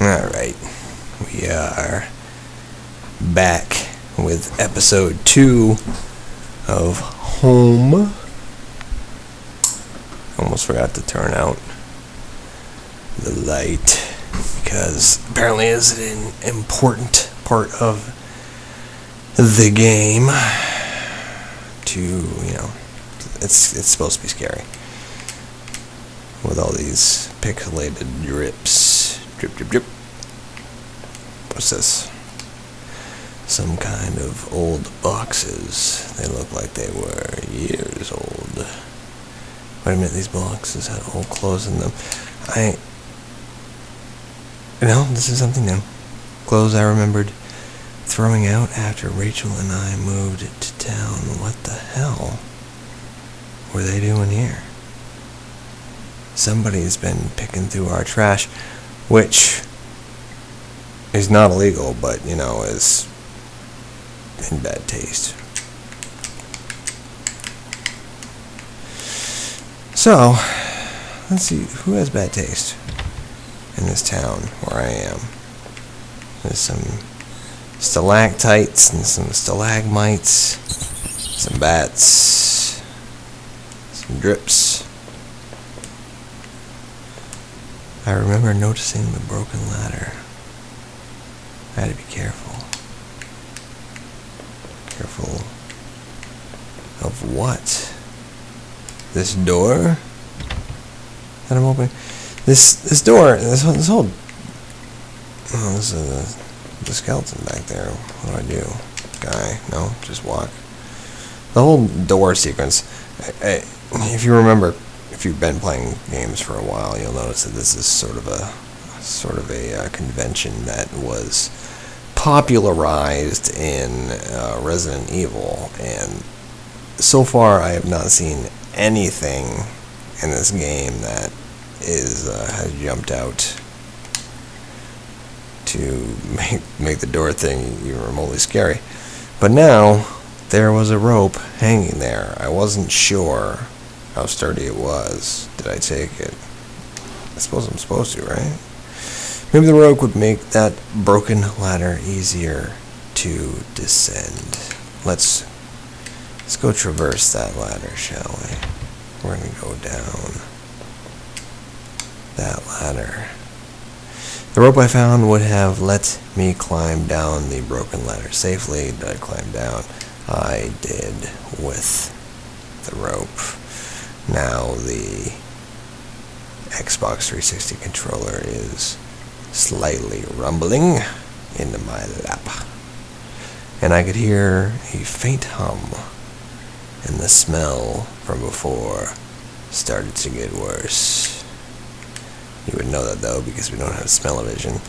Alright, we are back with episode 2 of Home. Almost forgot to turn out the light because apparently it's an important part of the game it's supposed to be scary with all these pixelated drips. Drip, drip, drip. What's this? Some kind of old boxes. They look like they were years old. Wait a minute, these boxes had old clothes in them. This is something new. Clothes I remembered throwing out after Rachel and I moved to town. What the hell were they doing here? Somebody's been picking through our trash, which is not illegal, but, is in bad taste. So, let's see, who has bad taste in this town where I am? There's some stalactites and some stalagmites, some bats, some drips. I remember noticing the broken ladder. I had to be careful. Careful of what? This door that I'm opening. This door. This whole. Oh, this is the skeleton back there. What do I do? Guy? No, just walk. The whole door sequence. If you remember, if you've been playing games for a while, you'll notice that this is sort of a convention that was popularized in Resident Evil, and so far I have not seen anything in this game that has jumped out to make the door thing even remotely scary. But now there was a rope hanging there. I wasn't sure how sturdy it was. Did I take it? I suppose I'm supposed to, right? Maybe the rope would make that broken ladder easier to descend. Let's go traverse that ladder, shall we? We're going to go down that ladder. The rope I found would have let me climb down the broken ladder safely. Did I climb down? I did with the rope. Now the Xbox 360 controller is slightly rumbling into my lap, and I could hear a faint hum, and the smell from before started to get worse. You would know that though, because we don't have smell-o-vision.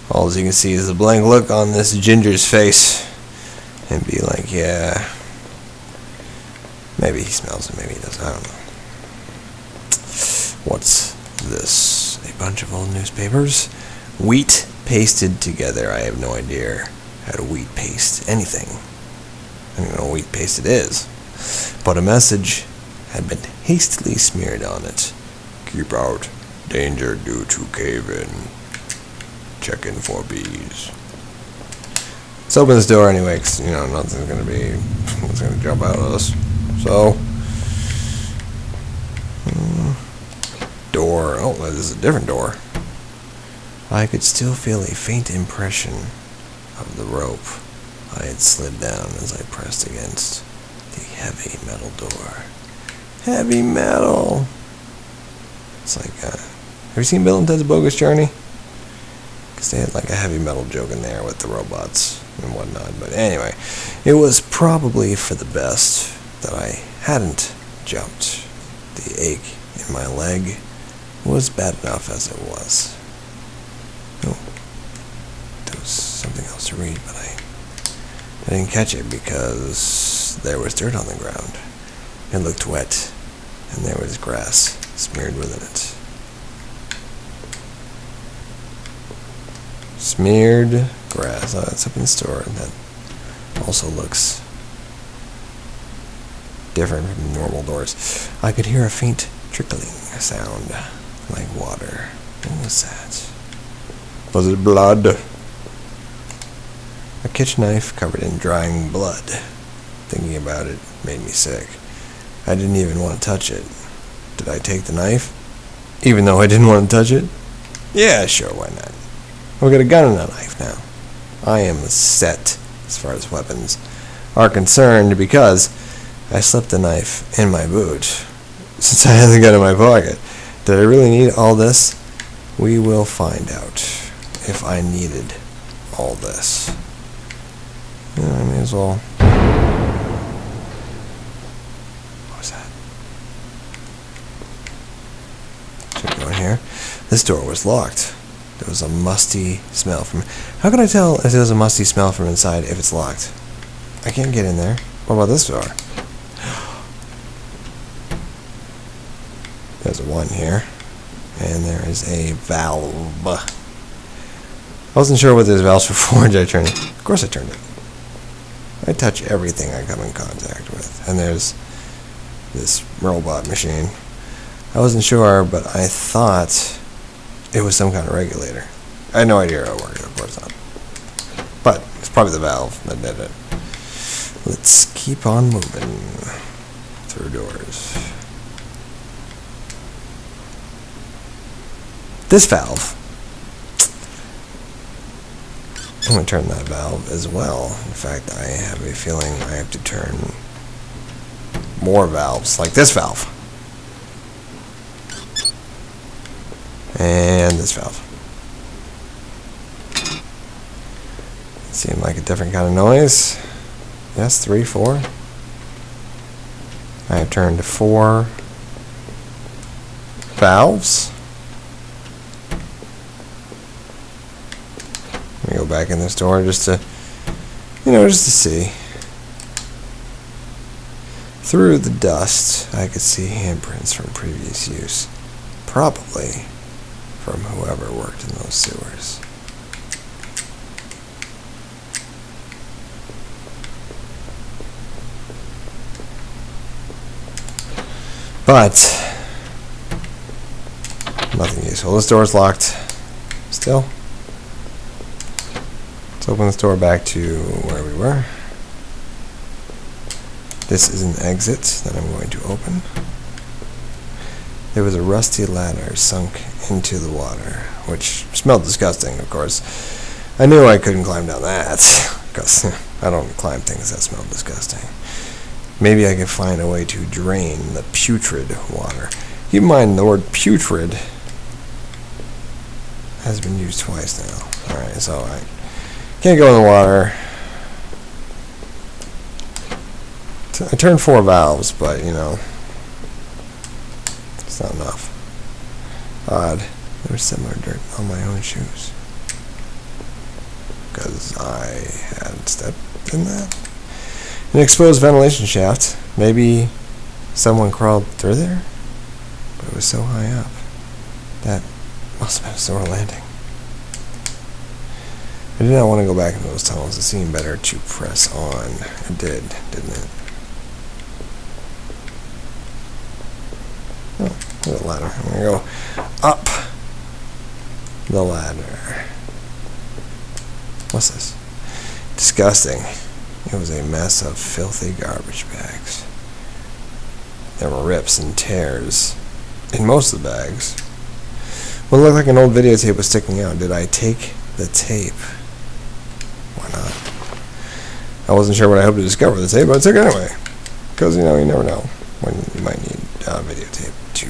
All you can see is the blank look on this ginger's face, and be like, yeah, maybe he smells it, maybe he doesn't, I don't know. What's this? A bunch of old newspapers? Wheat pasted together. I have no idea how to wheat paste anything. I don't even know what wheat pasted is. But a message had been hastily smeared on it. Keep out. Danger due to cave-in. Check in for bees. Let's open this door anyway, because, nothing's going to jump out at us. So, door. Oh, this is a different door. I could still feel a faint impression of the rope I had slid down as I pressed against the heavy metal door. Heavy metal! It's like, have you seen Bill and Ted's Bogus Journey? Because they had like a heavy metal joke in there with the robots and whatnot. But anyway, it was probably for the best that I hadn't jumped. The ache in my leg was bad enough as it was. Oh, there was something else to read, but I didn't catch it because there was dirt on the ground. It looked wet, and there was grass smeared within it. Smeared grass. Oh, that's up in the store. That also looks different from normal doors. I could hear a faint trickling sound, like water. What was that? Was it blood? A kitchen knife covered in drying blood. Thinking about it made me sick. I didn't even want to touch it. Did I take the knife? Even though I didn't want to touch it? Yeah, sure, why not? We got a gun and a knife now. I am set as far as weapons are concerned because I slipped the knife in my boot since I had the gun in my pocket. Did I really need all this? We will find out if I needed all this. Yeah, I may as well. What was that? Should we go in here? This door was locked. There was a musty smell from... How can I tell if there's a musty smell from inside if it's locked? I can't get in there. What about this door? There's a 1 here. And there is a valve. I wasn't sure what those valves were for. Did I turn it? Of course I turned it. I touch everything I come in contact with. And there's this robot machine. I wasn't sure, but I thought it was some kind of regulator. I had no idea how it worked, of course not. But it's probably the valve that did it. Let's keep on moving through doors. This valve. I'm going to turn that valve as well. In fact, I have a feeling I have to turn more valves, like this valve. And this valve. It seemed like a different kind of noise. Yes, 3, 4. I have turned 4 valves. Let me go back in this door just to, just to see. Through the dust, I could see handprints from previous use. Probably from whoever worked in those sewers. But nothing useful. This door's locked. Still. Let's open this door back to where we were. This is an exit that I'm going to open. There was a rusty ladder sunk into the water, which smelled disgusting, of course. I knew I couldn't climb down that, because I don't climb things that smell disgusting. Maybe I could find a way to drain the putrid water. Keep in mind, the word putrid has been used twice now. Alright, so I can't go in the water. I turned 4 valves, but, it's not enough. Odd. There was similar dirt on my own shoes. Because I had stepped in that. An exposed ventilation shaft. Maybe someone crawled through there? But it was so high up. That must have been a sewer landing. I did not want to go back into those tunnels. It seemed better to press on. It did, didn't it? Oh, there's a ladder. I'm going to go up the ladder. What's this? Disgusting. It was a mess of filthy garbage bags. There were rips and tears in most of the bags. What looked like an old videotape was sticking out. Did I take the tape? Why not? I wasn't sure what I hoped to discover with the tape, but I took it anyway. Because, you never know when you might need a videotape to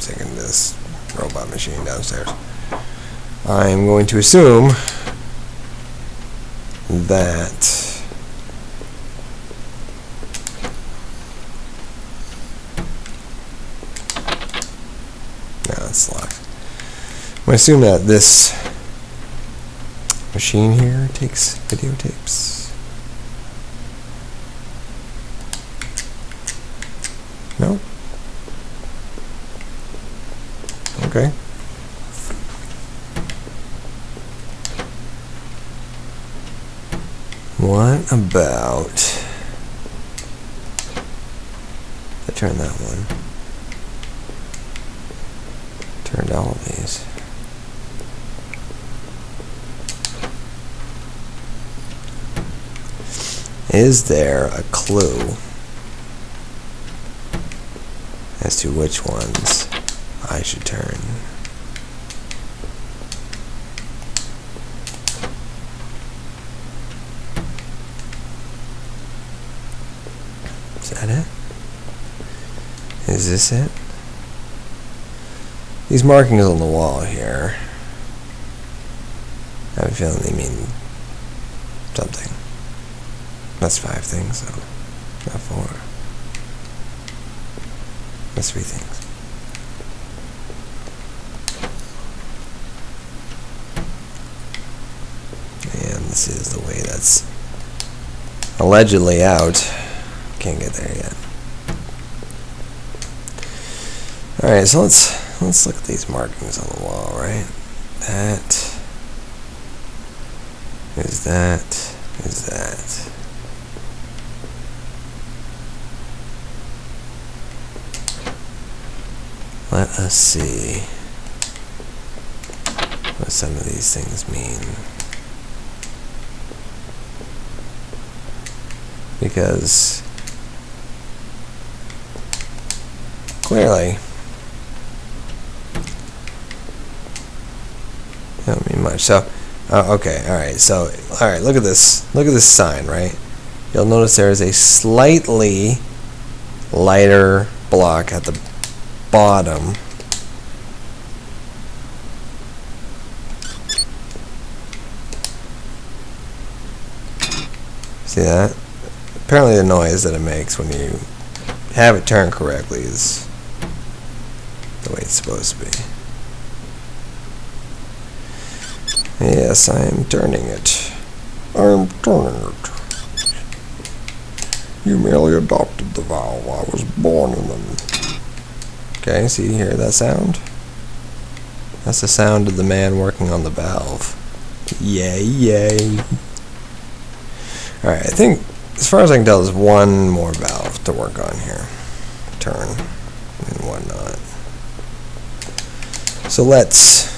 stick into this robot machine downstairs. I'm going to assume that it's locked. I'm going to assume that this machine here takes videotapes. No? Okay. What about... I turn that one. Turned all of these. Is there a clue as to which ones I should turn? Is that it? Is this it? These markings on the wall here, I have a feeling they mean something. That's 5 things, so not 4. That's 3 things. And this is the way that's allegedly out. Can't get there yet. Alright, so let's look at these markings on the wall, right? That is that is that. Let us see what some of these things mean. Because clearly they don't mean much. So okay, alright, so alright, look at this. Look at this sign, right? You'll notice there is a slightly lighter block at the bottom. See that? Apparently the noise that it makes when you have it turned correctly is the way it's supposed to be. Yes, I am turning it. I am turning it. You merely adopted the valve. I was born in them. Okay, so you hear that sound? That's the sound of the man working on the valve. Yay, yay. Alright, I think, as far as I can tell, there's one more valve to work on here. Turn and whatnot. So let's...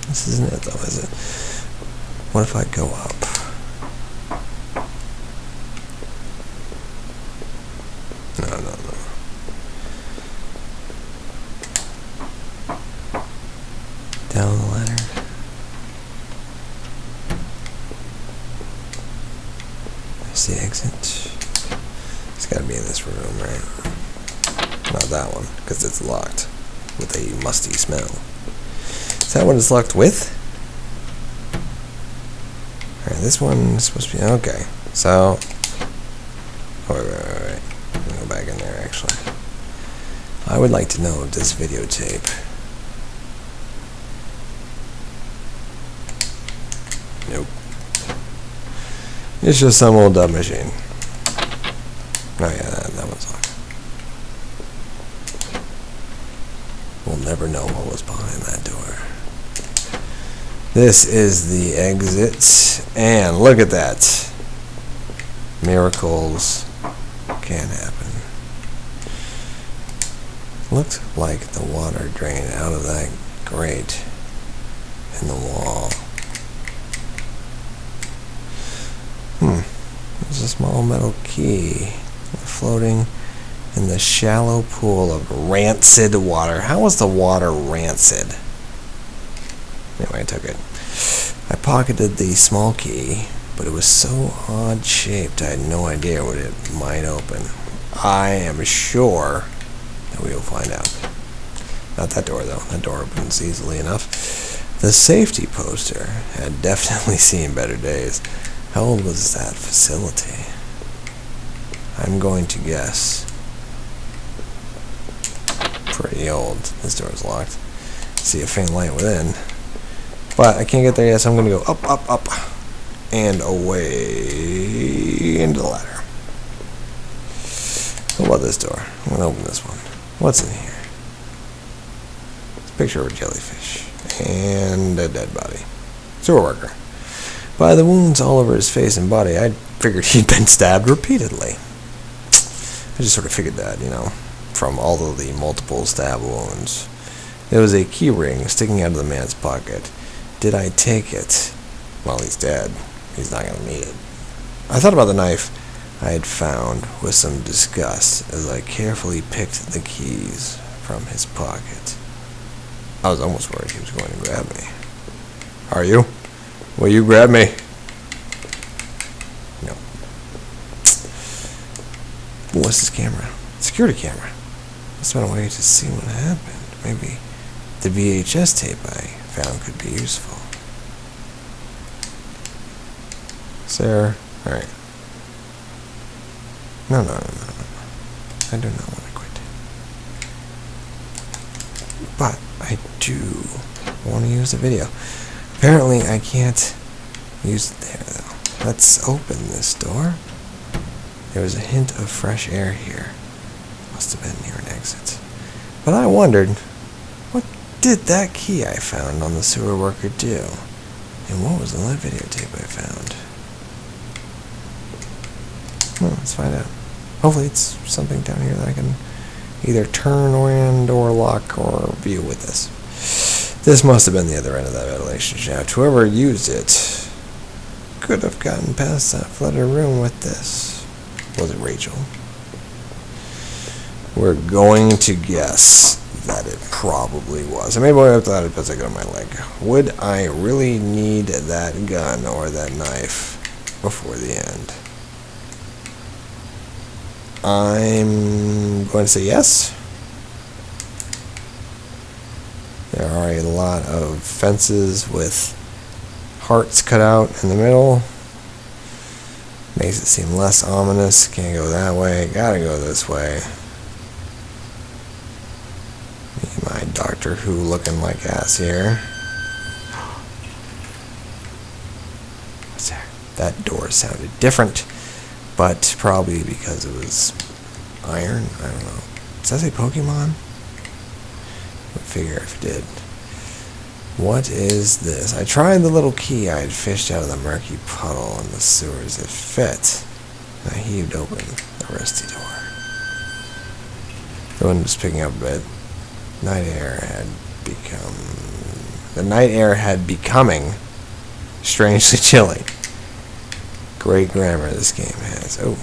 This isn't it though, is it? What if I go up? No. Down the ladder. There's the exit. It's gotta be in this room, right? Not that one, because it's locked with a musty smell. Is that what it's locked with? Alright, this one is supposed to be... Okay, so... Oh, wait. I'm gonna go back in there, actually. I would like to know this videotape. Nope. It's just some old dumb machine. Oh yeah, that one's locked. We'll never know what was behind that door. This is the exit, and look at that. Miracles can happen. Looked like the water drained out of that grate in the wall. There's a small metal key floating in the shallow pool of rancid water. How was the water rancid? Anyway, I took it. I pocketed the small key, but it was so odd shaped I had no idea what it might open. I am sure that we will find out. Not that door though. That door opens easily enough. The safety poster had definitely seen better days. How old was that facility? I'm going to guess pretty old. This door is locked. See a faint light within. But I can't get there yet, so I'm going to go up, and away into the ladder. What about this door? I'm going to open this one. What's in here? It's a picture of a jellyfish. And a dead body. Sewer worker. By the wounds all over his face and body, I figured he'd been stabbed repeatedly. I just sort of figured that, you know, from all of the multiple stab wounds. There was a key ring sticking out of the man's pocket. Did I take it? Well, he's dead. He's not going to need it. I thought about the knife I had found with some disgust as I carefully picked the keys from his pocket. I was almost worried he was going to grab me. Are you? Will you grab me? No. What's this camera? Security camera. Must have been a way to see what happened. Maybe the VHS tape I found could be useful. Sarah. Alright. No. I do not want to quit. But I do want to use the video. Apparently I can't use it there though. Let's open this door. There was a hint of fresh air here. Must have been near an exit. But I wondered, what did that key I found on the sewer worker do? And what was on that videotape I found? Well, let's find out. Hopefully it's something down here that I can either turn and or lock or view with this. This must have been the other end of that ventilation shaft. Whoever used it could have gotten past that flooded room with this. Was it Rachel? We're going to guess that it probably was. I maybe I thought it was a gun on my leg. Would I really need that gun or that knife before the end? I'm going to say yes. There are a lot of fences with hearts cut out in the middle. Makes it seem less ominous. Can't go that way. Gotta go this way. Me, my Doctor Who looking like ass here. What's there? That door sounded different. But probably because it was iron. I don't know. Does that say Pokemon? I figure if it did. What is this? I tried the little key I had fished out of the murky puddle in the sewers. It fit. I heaved open the rusty door. The wind was picking up a bit. The night air had becoming strangely chilly. Great grammar this game has. Oh.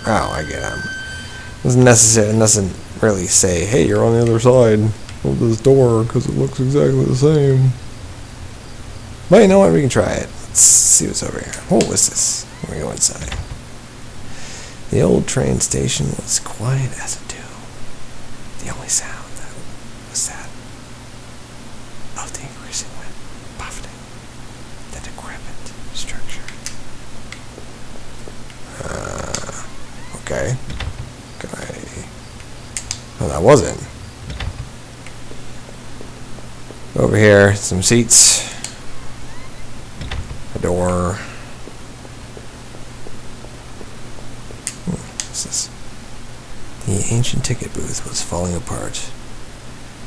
Oh, I get him. It wasn't necessary. It doesn't really say, hey, you're on the other side of this door because it looks exactly the same. But you know what? We can try it. Let's see what's over here. What was this? Let me go inside. The old train station was quiet as a dew. The only sound that was that of the increasing wind buffeting the decrepit structure. Okay. Can I... Oh, that wasn't. Over here, some seats. A door. What's this? The ancient ticket booth was falling apart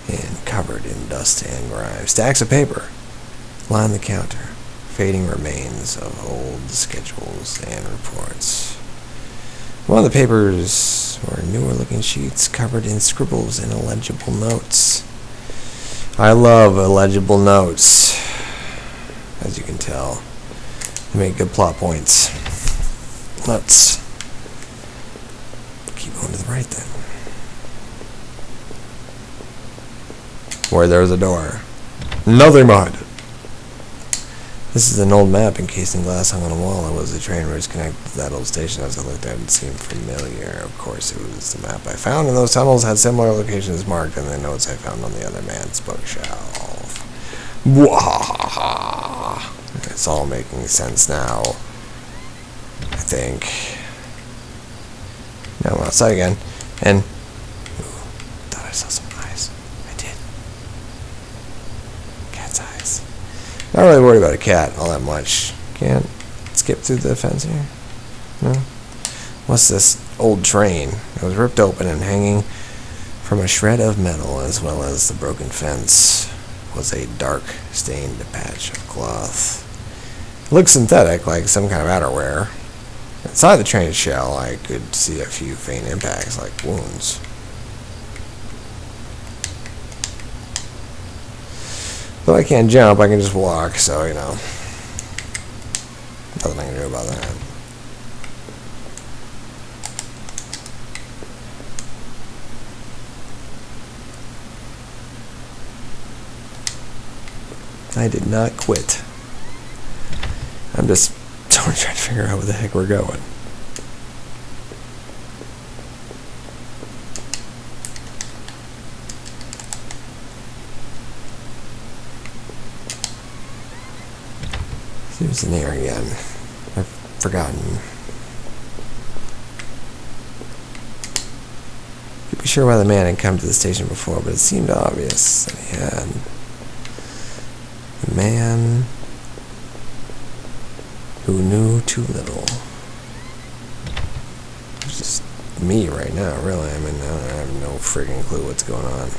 and covered in dust and grime. Stacks of paper lined the counter, fading remains of old schedules and reports. One of the papers were newer looking sheets covered in scribbles and illegible notes. I love illegible notes, as you can tell. They make good plot points. Let's keep going to the right then. Where there's a door. Nothing behind it. This is an old map encased in glass hung on a wall. It was the train routes connected to that old station. As I looked at it, it seemed familiar. Of course, it was the map I found, and those tunnels had similar locations marked in the notes I found on the other man's bookshelf. Wahaha! It's all making sense now, I think. Now I'm outside again, and thought I saw some eyes. I did. Cat's eyes. Not really worried about a cat all that much. Can't skip through the fence here. No. What's this old train? It was ripped open and hanging from a shred of metal, as well as the broken fence, was a dark stained patch of cloth. It looked synthetic, like some kind of outerwear. Inside the train shell, I could see a few faint impacts like wounds. Though I can't jump, I can just walk, so, you know. Nothing I can do about that. I did not quit. I'm just trying to figure out where the heck we're going. Here's in here again. I've forgotten. Could be sure why the man had come to the station before, but it seemed obvious that he had. The man who knew too little. It's just me right now, really. I mean, I have no friggin' clue what's going on.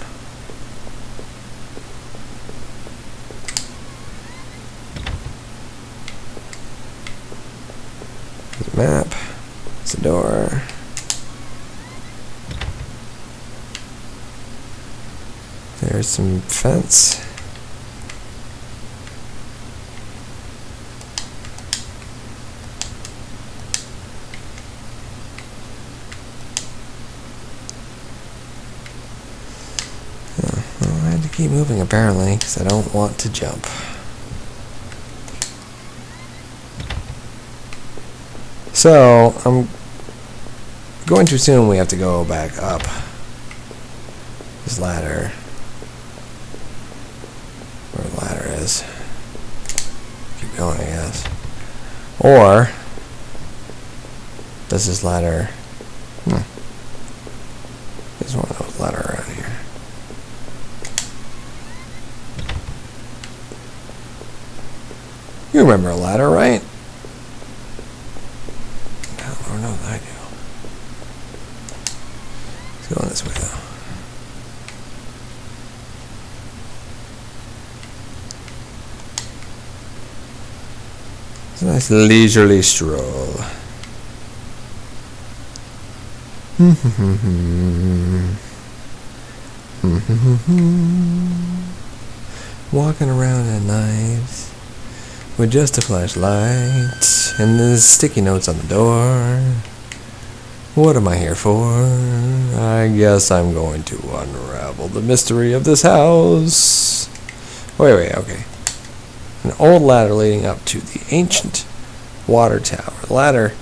There's a map. There's a door. There's some fence. I had to keep moving apparently because I don't want to jump. So I'm going to assume we have to go back up this ladder. Where the ladder is. Keep going, I guess. Or does this ladder? There's one of those ladder around here. You remember a ladder, right? I don't know that I do. Let's go on this way, though. It's a nice leisurely stroll. Walking around at night with just a flashlight and the sticky notes on the door. What am I here for? I guess I'm going to unravel the mystery of this house. Wait, okay. An old ladder leading up to the ancient water tower. The ladder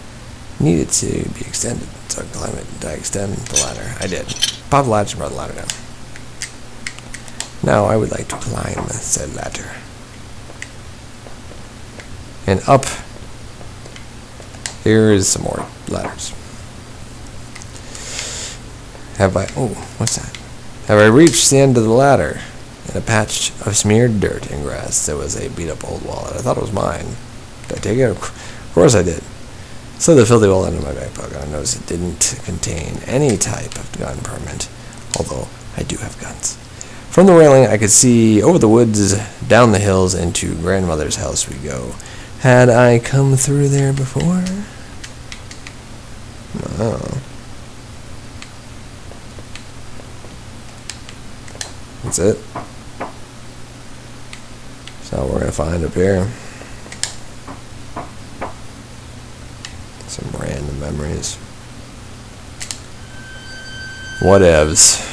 needed to be extended, so I climbed it and I extend the ladder. I did. Pop the ladder and brought the ladder down. Now I would like to climb said ladder. And up. Here is some more ladders. Have I... Oh, what's that? Have I reached the end of the ladder? In a patch of smeared dirt and grass, there was a beat-up old wallet. I thought it was mine. Did I take it? Of course I did. Slid the filthy wallet into my back pocket. I noticed it didn't contain any type of gun permit, although I do have guns. From the railing, I could see over the woods, down the hills, into grandmother's house we go. Had I come through there before? No. That's it. So we're gonna find up here. Some random memories. Whatevs.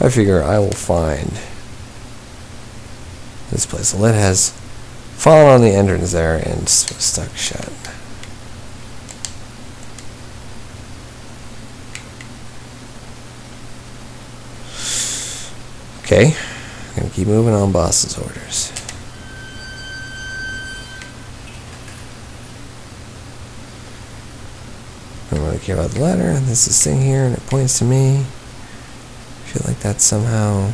I figure I will find this place. The lid has fallen on the entrance there and stuck shut. Okay, I'm gonna keep moving on boss's orders. I don't really care about the ladder. There's this thing here and it points to me. I feel like that's somehow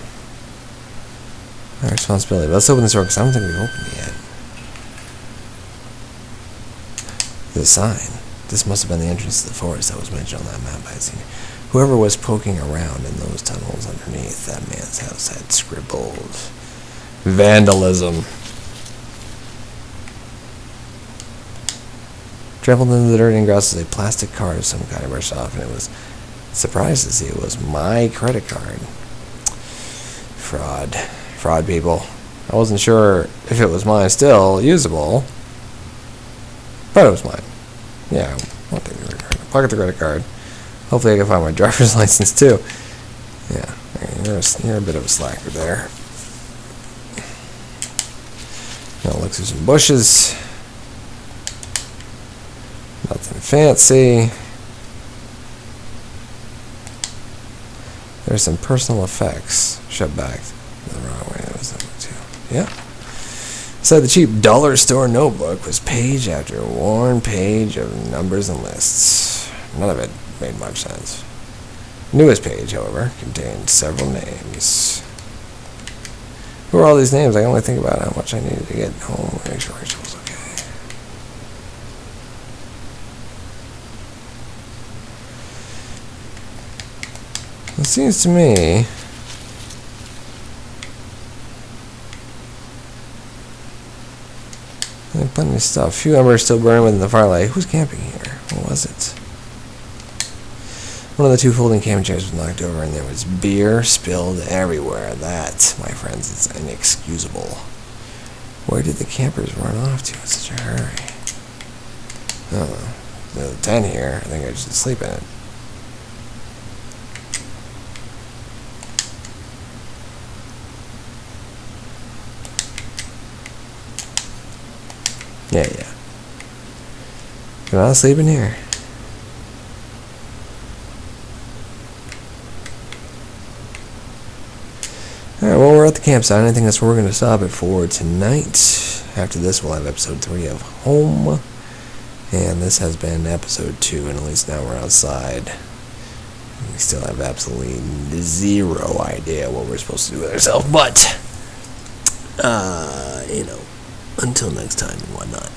my responsibility. But let's open this door because I don't think we've opened it yet. The sign. This must have been the entrance to the forest that was mentioned on that map I had seen. Whoever was poking around in those tunnels underneath that man's house had scribbled Vandalism. Trampled into the dirt and grass as a plastic card of some kind of brushed off, and it was surprised to see it was my credit card. Fraud people. I wasn't sure if it was mine still usable, but it was mine. Yeah, I'll take the credit card. Pocket the credit card. Hopefully I can find my driver's license too. Yeah, you're a bit of a slacker there. Now look through some bushes. Nothing fancy. There's some personal effects. Shut back the wrong way. That was number 2. Yeah. So the cheap dollar store notebook was page after worn page of numbers and lists. None of it made much sense. The newest page, however, contained several names. Who are all these names? I can only think about how much I needed to get home and make sure Rachel was okay. It seems to me like plenty of stuff. A few embers still burning within the firelight. Who's camping here? What was it? One of the 2 folding camping chairs was knocked over, and there was beer spilled everywhere. That, my friends, is inexcusable. Where did the campers run off to in such a hurry? Oh, there's a tent here. I think I should sleep in it. Yeah. Can I sleep in here? Alright, well, we're at the campsite. I think that's where we're going to stop it for tonight. After this, we'll have episode 3 of Home. And this has been episode 2, and at least now we're outside. We still have absolutely zero idea what we're supposed to do with ourselves, but, until next time and whatnot.